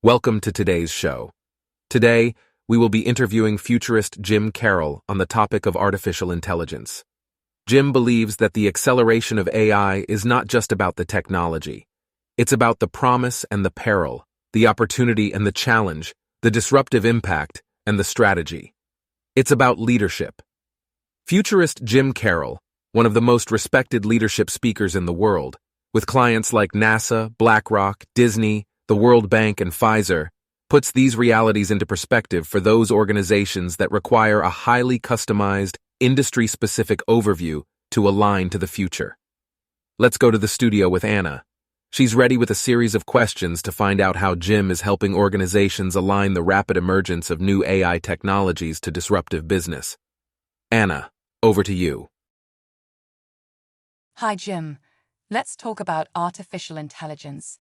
Welcome to today's show. Today, we will be interviewing futurist Jim Carroll on the topic of artificial intelligence. Jim believes that the acceleration of AI is not just about the technology. It's about the promise and the peril, the opportunity and the challenge, the disruptive impact and the strategy. It's about leadership. Futurist Jim Carroll, one of the most respected leadership speakers in the world, with clients like NASA, BlackRock, Disney, the World Bank, and Pfizer, puts these realities into perspective for those organizations that require a highly customized, industry-specific overview to align to the future. Let's go to the studio with Anna. She's ready with a series of questions to find out how Jim is helping organizations align the rapid emergence of new AI technologies to disruptive business. Anna, over to you. Hi, Jim. Let's talk about artificial intelligence.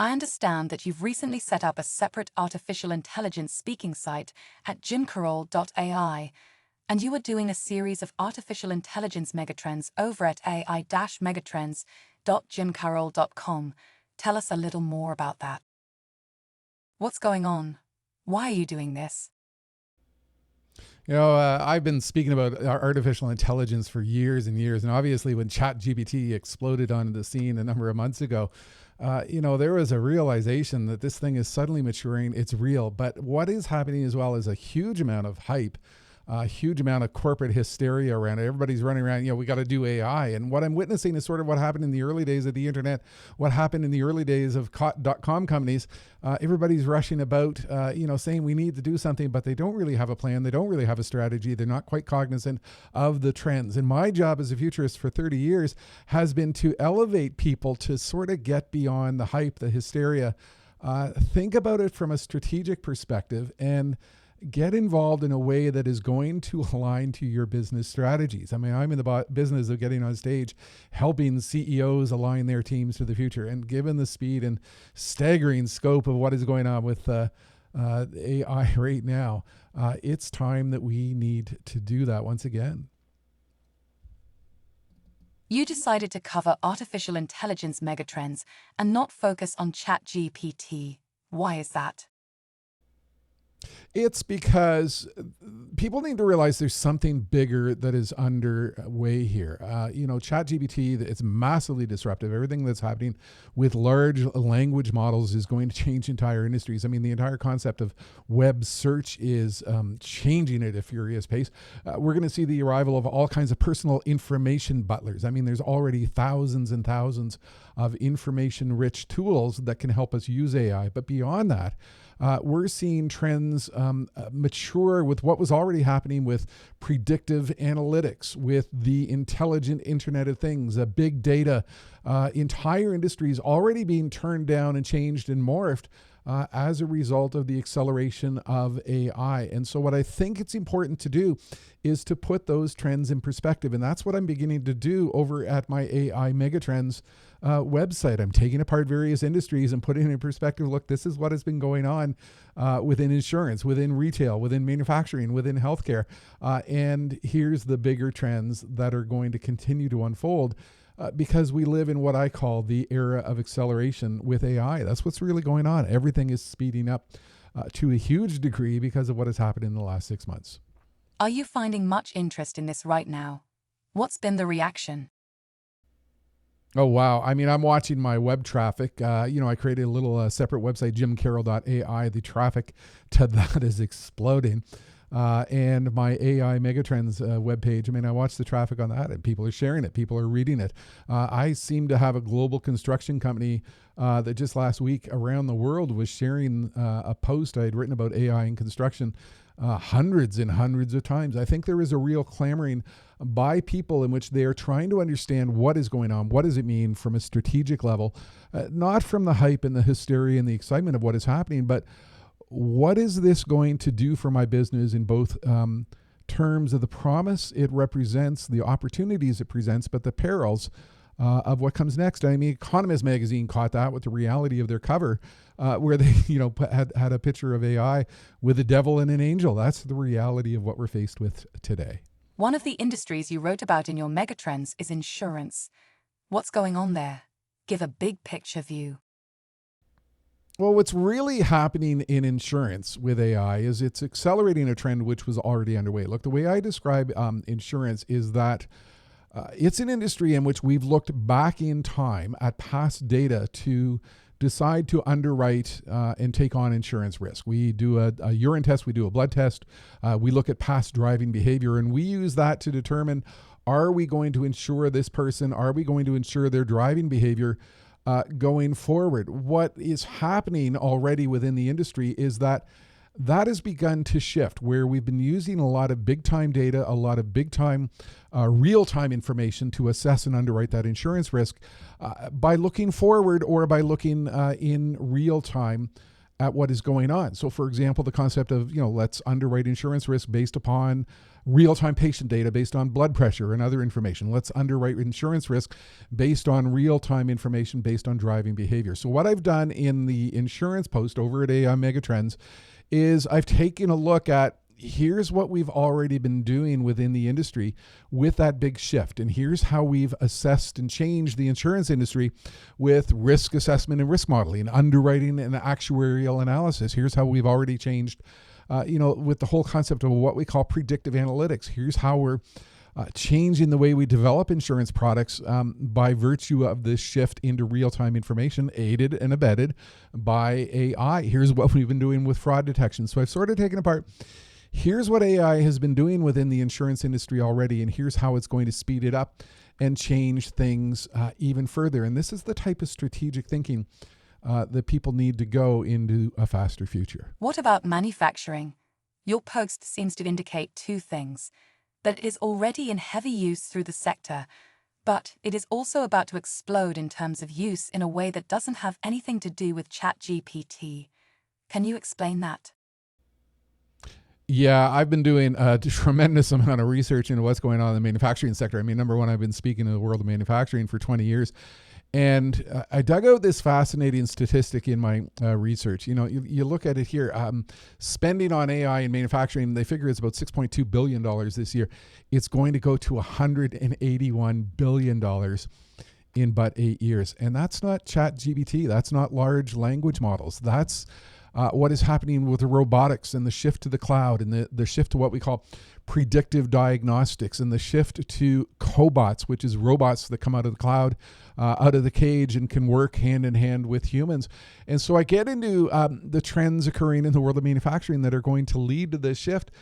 I understand that you've recently set up a separate artificial intelligence speaking site at jimcarroll.ai, and you are doing a series of artificial intelligence megatrends over at ai-megatrends.jimcarroll.com. Tell us a little more about that. What's going on? Why are you doing this? I've been speaking about artificial intelligence for years and years. And obviously when ChatGPT exploded onto the scene a number of months ago, there was a realization that this thing is suddenly maturing. It's real. But what is happening as well is a huge amount of hype, a huge amount of corporate hysteria around it. Everybody's running around, we got to do AI. And what I'm witnessing is sort of what happened in the early days of the internet, what happened in the early days of .com companies. Everybody's rushing about, saying we need to do something, but they don't really have a plan. They don't really have a strategy. They're not quite cognizant of the trends. And my job as a futurist for 30 years has been to elevate people to sort of get beyond the hype, the hysteria, think about it from a strategic perspective and get involved in a way that is going to align to your business strategies. I mean, I'm in the business of getting on stage, helping CEOs align their teams to the future. And given the speed and staggering scope of what is going on with AI right now, it's time that we need to do that once again. You decided to cover artificial intelligence megatrends and not focus on ChatGPT. Why is that? It's because people need to realize there's something bigger that is underway here. ChatGPT, it's massively disruptive. Everything that's happening with large language models is going to change entire industries. I mean, the entire concept of web search is changing at a furious pace. We're going to see the arrival of all kinds of personal information butlers. I mean, there's already thousands and thousands of information-rich tools that can help us use AI. But beyond that, we're seeing trends mature with what was already happening with predictive analytics, with the intelligent Internet of Things, big data, entire industries already being turned down and changed and morphed as a result of the acceleration of AI. And so what I think it's important to do is to put those trends in perspective. And that's what I'm beginning to do over at my AI Megatrends website. I'm taking apart various industries and putting it in perspective. Look, this is what has been going on within insurance, within retail, within manufacturing, within healthcare. And here's the bigger trends that are going to continue to unfold because we live in what I call the era of acceleration with AI. That's what's really going on. Everything is speeding up to a huge degree because of what has happened in the last 6 months. Are you finding much interest in this right now? What's been the reaction? Oh, wow. I mean, I'm watching my web traffic. I created a little separate website, jimcarroll.ai. The traffic to that is exploding. And my AI Megatrends webpage, I watch the traffic on that and people are sharing it. People are reading it. I seem to have a global construction company that just last week around the world was sharing a post I had written about AI in construction hundreds and hundreds of times. I think there is a real clamoring by people in which they are trying to understand what is going on. What does it mean from a strategic level? Not from the hype and the hysteria and the excitement of what is happening, but what is this going to do for my business in both terms of the promise it represents, the opportunities it presents, but the perils of what comes next. I mean, Economist magazine caught that with the reality of their cover, where they, had a picture of AI with a devil and an angel. That's the reality of what we're faced with today. One of the industries you wrote about in your megatrends is insurance. What's going on there? Give a big picture view. Well, what's really happening in insurance with AI is it's accelerating a trend which was already underway. Look, the way I describe insurance is that it's an industry in which we've looked back in time at past data to decide to underwrite and take on insurance risk. We do a urine test, we do a blood test, we look at past driving behavior, and we use that to determine, are we going to insure this person? Are we going to insure their driving behavior going forward? What is happening already within the industry is that has begun to shift, where we've been using a lot of big time data, a lot of big time real time information to assess and underwrite that insurance risk by looking forward or by looking in real time at what is going on. So for example, the concept of, let's underwrite insurance risk based upon real-time patient data, based on blood pressure and other information. Let's underwrite insurance risk based on real-time information, based on driving behavior. So what I've done in the insurance post over at AI Megatrends is I've taken a look at, here's what we've already been doing within the industry with that big shift. And here's how we've assessed and changed the insurance industry with risk assessment and risk modeling, underwriting and actuarial analysis. Here's how we've already changed, with the whole concept of what we call predictive analytics. Here's how we're changing the way we develop insurance products by virtue of this shift into real-time information, aided and abetted by AI. Here's what we've been doing with fraud detection. So I've sort of taken apart, here's what AI has been doing within the insurance industry already, and here's how it's going to speed it up and change things even further. And this is the type of strategic thinking that people need to go into a faster future. What about manufacturing? Your post seems to indicate two things: that it is already in heavy use through the sector, but it is also about to explode in terms of use in a way that doesn't have anything to do with ChatGPT. Can you explain that? Yeah, I've been doing a tremendous amount of research into what's going on in the manufacturing sector. I mean, number one, I've been speaking to the world of manufacturing for 20 years. And I dug out this fascinating statistic in my research. You look at it here, spending on AI in manufacturing, they figure it's about $6.2 billion this year. It's going to go to $181 billion in but 8 years. And that's not ChatGPT. That's not large language models. That's what is happening with the robotics and the shift to the cloud and the shift to what we call predictive diagnostics and the shift to cobots, which is robots that come out of the cloud, out of the cage, and can work hand in hand with humans. And so I get into the trends occurring in the world of manufacturing that are going to lead to this shift.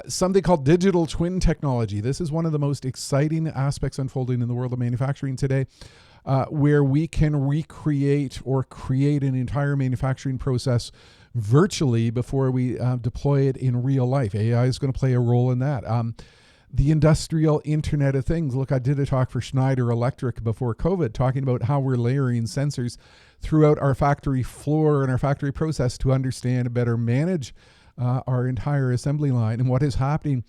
Something called digital twin technology. This is one of the most exciting aspects unfolding in the world of manufacturing today. Where we can recreate or create an entire manufacturing process virtually before we deploy it in real life. AI is going to play a role in that. The industrial Internet of Things. Look, I did a talk for Schneider Electric before COVID talking about how we're layering sensors throughout our factory floor and our factory process to understand and better manage our entire assembly line. And what is happening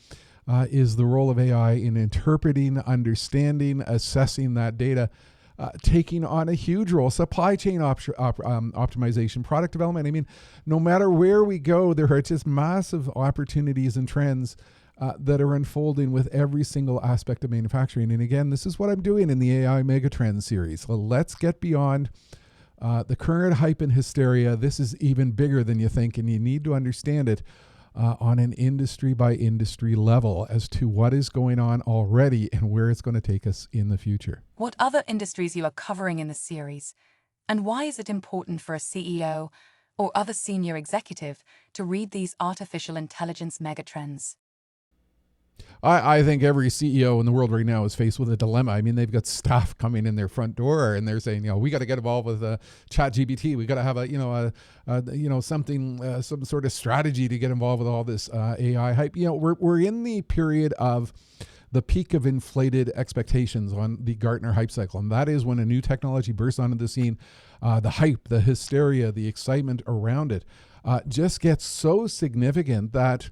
is the role of AI in interpreting, understanding, assessing that data, taking on a huge role. Supply chain optimization, product development. I mean, no matter where we go, there are just massive opportunities and trends that are unfolding with every single aspect of manufacturing. And again, this is what I'm doing in the AI Megatrends series. So let's get beyond the current hype and hysteria. This is even bigger than you think, and you need to understand it on an industry by industry level as to what is going on already and where it's going to take us in the future. What other industries you are covering in the series? And why is it important for a CEO or other senior executive to read these artificial intelligence megatrends? I think every CEO in the world right now is faced with a dilemma. I mean, they've got staff coming in their front door and they're saying, we got to get involved with ChatGPT. We got to have some sort of strategy to get involved with all this AI hype. We're in the period of the peak of inflated expectations on the Gartner hype cycle. And that is when a new technology bursts onto the scene. The hype, the hysteria, the excitement around it just gets so significant that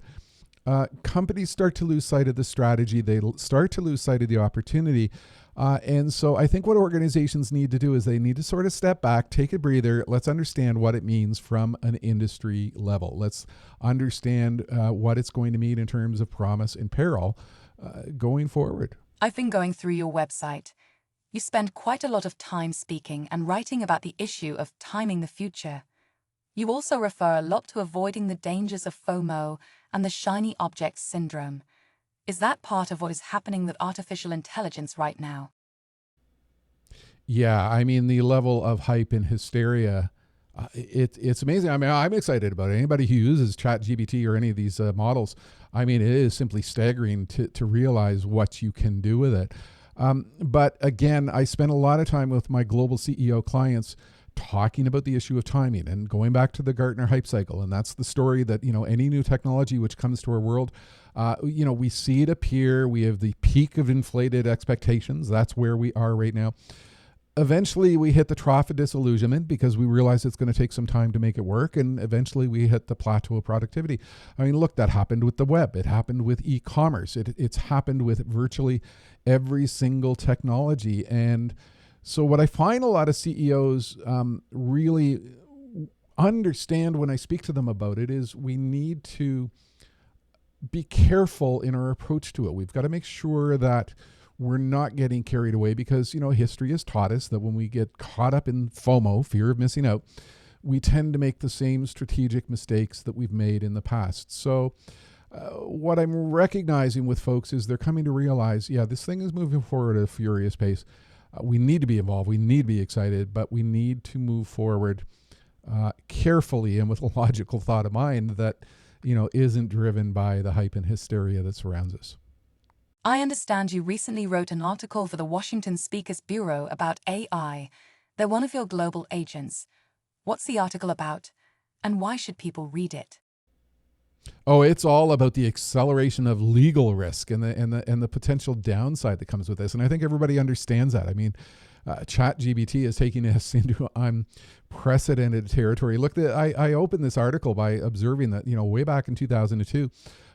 companies start to lose sight of the strategy. They start to lose sight of the opportunity. And so I think what organizations need to do is they need to sort of step back, take a breather. Let's understand what it means from an industry level. Let's understand what it's going to mean in terms of promise and peril going forward. I've been going through your website. You spend quite a lot of time speaking and writing about the issue of timing the future. You also refer a lot to avoiding the dangers of FOMO and the shiny object syndrome. Is that part of what is happening with artificial intelligence right now? Yeah, I mean, the level of hype and hysteria, it's amazing. I mean, I'm excited about it. Anybody who uses ChatGPT or any of these models, I mean, it is simply staggering to realize what you can do with it. But again, I spend a lot of time with my global CEO clients talking about the issue of timing and going back to the Gartner hype cycle. And that's the story that, any new technology which comes to our world, we see it appear. We have the peak of inflated expectations. That's where we are right now. Eventually, we hit the trough of disillusionment because we realize it's going to take some time to make it work. And eventually, we hit the plateau of productivity. I mean, look, that happened with the web. It happened with e-commerce. It's happened with virtually every single technology. And so what I find a lot of CEOs really understand when I speak to them about it is we need to be careful in our approach to it. We've got to make sure that we're not getting carried away because, history has taught us that when we get caught up in FOMO, fear of missing out, we tend to make the same strategic mistakes that we've made in the past. So what I'm recognizing with folks is they're coming to realize, this thing is moving forward at a furious pace. We need to be involved. We need to be excited, but we need to move forward carefully and with a logical thought of mind that, isn't driven by the hype and hysteria that surrounds us. I understand you recently wrote an article for the Washington Speakers Bureau about AI. They're one of your global agents. What's the article about, and why should people read it? Oh, it's all about the acceleration of legal risk and the potential downside that comes with this. And I think everybody understands that. I mean, ChatGPT is taking us into unprecedented territory. Look, I opened this article by observing that, way back in 2002,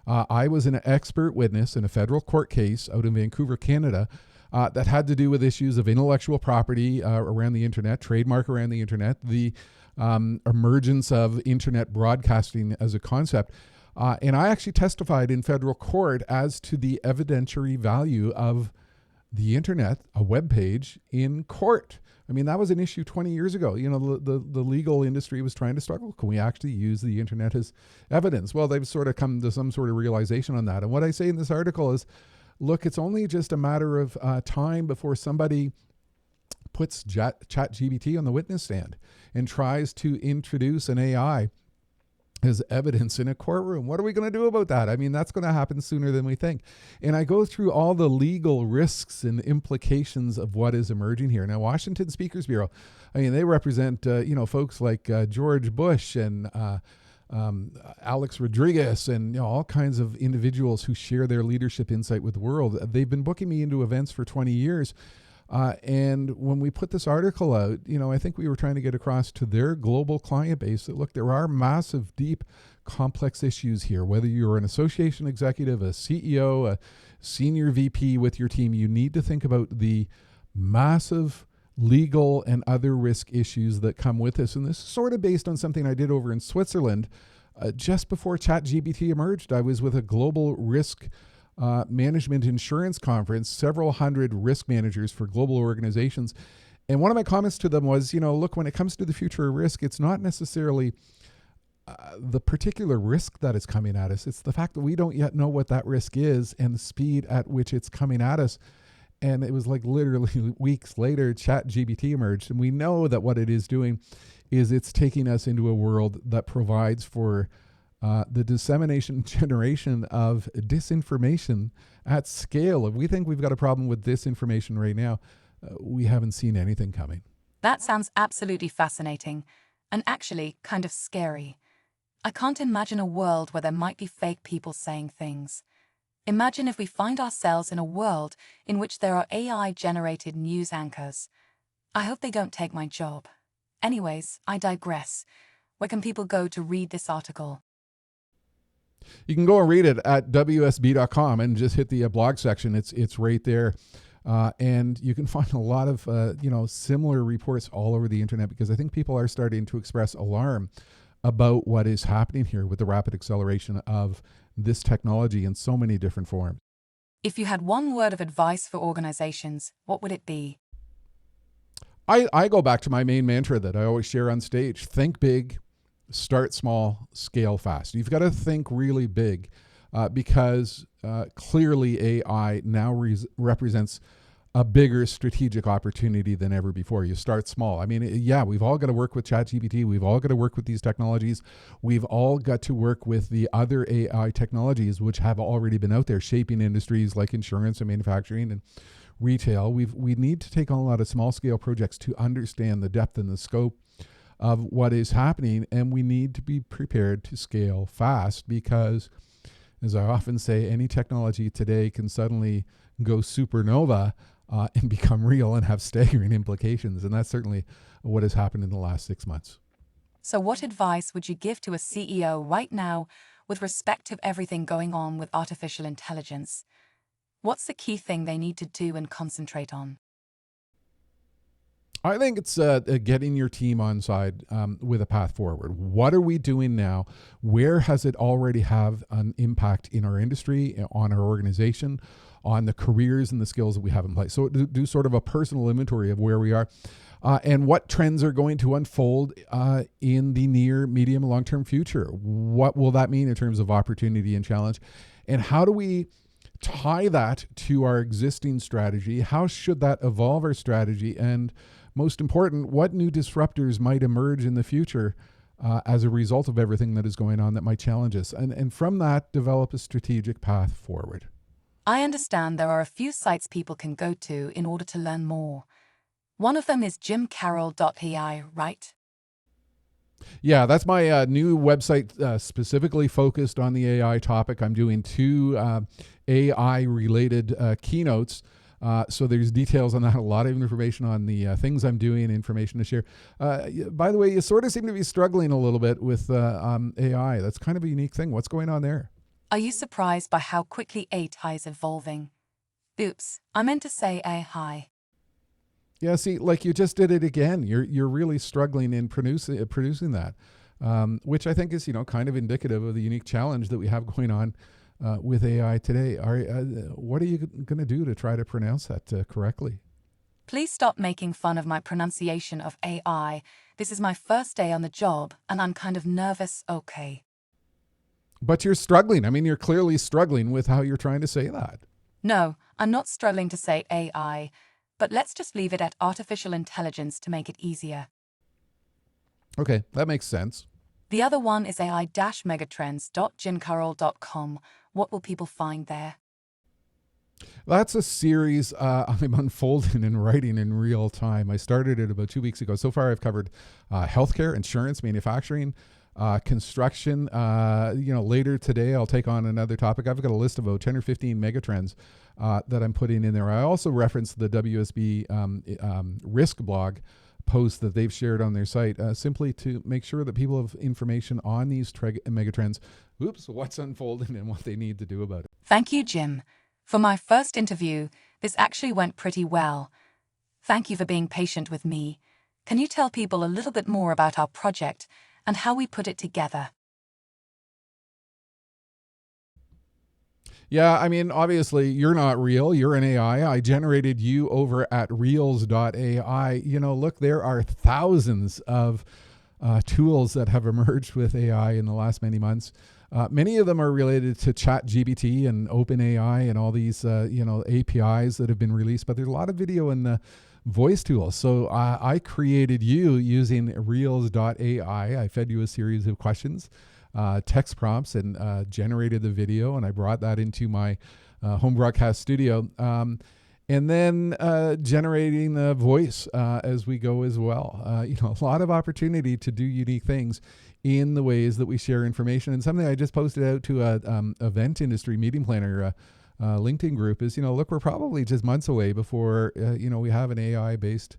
I was an expert witness in a federal court case out in Vancouver, Canada, that had to do with issues of intellectual property around the internet, trademark around the internet, the emergence of internet broadcasting as a concept. And I actually testified in federal court as to the evidentiary value of the internet, a web page, in court. I mean, that was an issue 20 years ago. The legal industry was trying to struggle. Can we actually use the internet as evidence? Well, they've sort of come to some sort of realization on that. And what I say in this article is, look, it's only just a matter of time before somebody puts ChatGPT on the witness stand and tries to introduce an AI as evidence in a courtroom. What are we going to do about that? I mean, that's going to happen sooner than we think. And I go through all the legal risks and implications of what is emerging here. Now, Washington Speakers Bureau, I mean, they represent, folks like George Bush and Alex Rodriguez and all kinds of individuals who share their leadership insight with the world. They've been booking me into events for 20 years. And when we put this article out, I think we were trying to get across to their global client base that, look, there are massive, deep, complex issues here. Whether you're an association executive, a CEO, a senior VP with your team, you need to think about the massive legal and other risk issues that come with this. And this is sort of based on something I did over in Switzerland. Just before ChatGPT emerged, I was with a global risk management insurance conference, several hundred risk managers for global organizations. And one of my comments to them was, look, when it comes to the future of risk, it's not necessarily the particular risk that is coming at us. It's the fact that we don't yet know what that risk is and the speed at which it's coming at us. And it was like literally weeks later, ChatGPT emerged. And we know that what it is doing is it's taking us into a world that provides for the dissemination generation of disinformation at scale. If we think we've got a problem with disinformation right now, we haven't seen anything coming. That sounds absolutely fascinating and actually kind of scary. I can't imagine a world where there might be fake people saying things. Imagine if we find ourselves in a world in which there are AI-generated news anchors. I hope they don't take my job. Anyways, I digress. Where can people go to read this article? You can go and read it at WSB.com and just hit the blog section. It's right there. And you can find a lot of, similar reports all over the internet because I think people are starting to express alarm about what is happening here with the rapid acceleration of this technology in so many different forms. If you had one word of advice for organizations, what would it be? I go back to my main mantra that I always share on stage. Think big, start small, scale fast. You've got to think really big because clearly AI now represents a bigger strategic opportunity than ever before. You start small. I mean, yeah, we've all got to work with ChatGPT. We've all got to work with these technologies. We've all got to work with the other AI technologies which have already been out there shaping industries like insurance and manufacturing and retail. We need to take on a lot of small scale projects to understand the depth and the scope of what is happening. And we need to be prepared to scale fast because, as I often say, any technology today can suddenly go supernova and become real and have staggering implications. And that's certainly what has happened in the last 6 months. So what advice would you give to a CEO right now with respect to everything going on with artificial intelligence? What's the key thing they need to do and concentrate on? I think it's getting your team on side with a path forward. What are we doing now? Where has it already have an impact in our industry, on our organization, on the careers and the skills that we have in place? So do sort of a personal inventory of where we are and what trends are going to unfold in the near, medium, long-term future. What will that mean in terms of opportunity and challenge? And how do we tie that to our existing strategy? How should that evolve our strategy? And most important, what new disruptors might emerge in the future as a result of everything that is going on that might challenge us? And from that, develop a strategic path forward. I understand there are a few sites people can go to in order to learn more. One of them is jimcarroll.ai, right? Yeah, that's my new website specifically focused on the AI topic. I'm doing 2 AI-related keynotes. So there's details on that, a lot of information on the things I'm doing, information to share. By the way, you sort of seem to be struggling a little bit with AI. That's kind of a unique thing. What's going on there? Are you surprised by how quickly AI is evolving? Oops, I meant to say AI. Yeah, see, like you just did it again. You're really struggling in producing that, which I think is kind of indicative of the unique challenge that we have going on with AI today. What are you going to do to try to pronounce that correctly? Please stop making fun of my pronunciation of AI. This is my first day on the job, and I'm kind of nervous, okay? But you're struggling. I mean, you're clearly struggling with how you're trying to say that. No, I'm not struggling to say AI, but let's just leave it at artificial intelligence to make it easier. Okay, that makes sense. The other one is ai-megatrends.jimcarroll.com. What will people find there? That's a series I'm unfolding and writing in real time. I started it about 2 weeks ago. So far, I've covered healthcare, insurance, manufacturing, construction. Later today, I'll take on another topic. I've got a list of about 10 or 15 megatrends that I'm putting in there. I also referenced the WSB risk blog post that they've shared on their site simply to make sure that people have information on these megatrends, what's unfolding and what they need to do about it. Thank you, Jim. For my first interview, this actually went pretty well. Thank you for being patient with me. Can you tell people a little bit more about our project and how we put it together? Yeah, I mean, obviously, you're not real. You're an AI. I generated you over at reels.ai. Look, there are thousands of tools that have emerged with AI in the last many months. Many of them are related to ChatGPT and OpenAI and all these, APIs that have been released. But there's a lot of video and voice tools. So I created you using reels.ai. I fed you a series of questions, text prompts, and generated the video. And I brought that into my home broadcast studio. And then generating the voice as we go as well. A lot of opportunity to do unique things in the ways that we share information. And something I just posted out to a event industry meeting planner LinkedIn group is, look, we're probably just months away before, we have an AI-based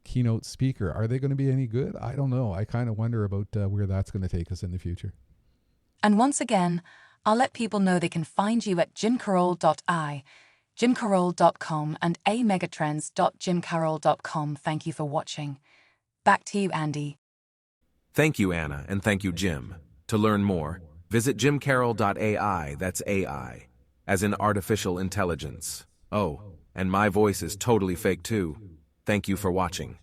keynote speaker. Are they going to be any good? I don't know. I kind of wonder about where that's going to take us in the future. And once again, I'll let people know they can find you at jimcarroll.ai, jimcarroll.com, and amegatrends.jimcarroll.com. Thank you for watching. Back to you, Andy. Thank you, Anna, and thank you, Jim. To learn more, visit jimcarroll.ai, that's AI, as in artificial intelligence. Oh, and my voice is totally fake too. Thank you for watching.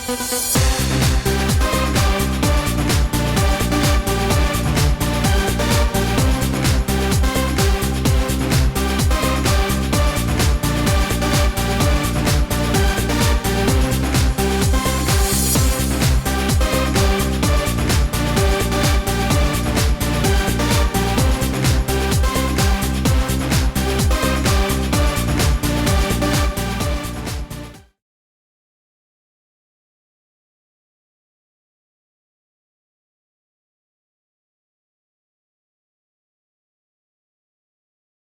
Bye.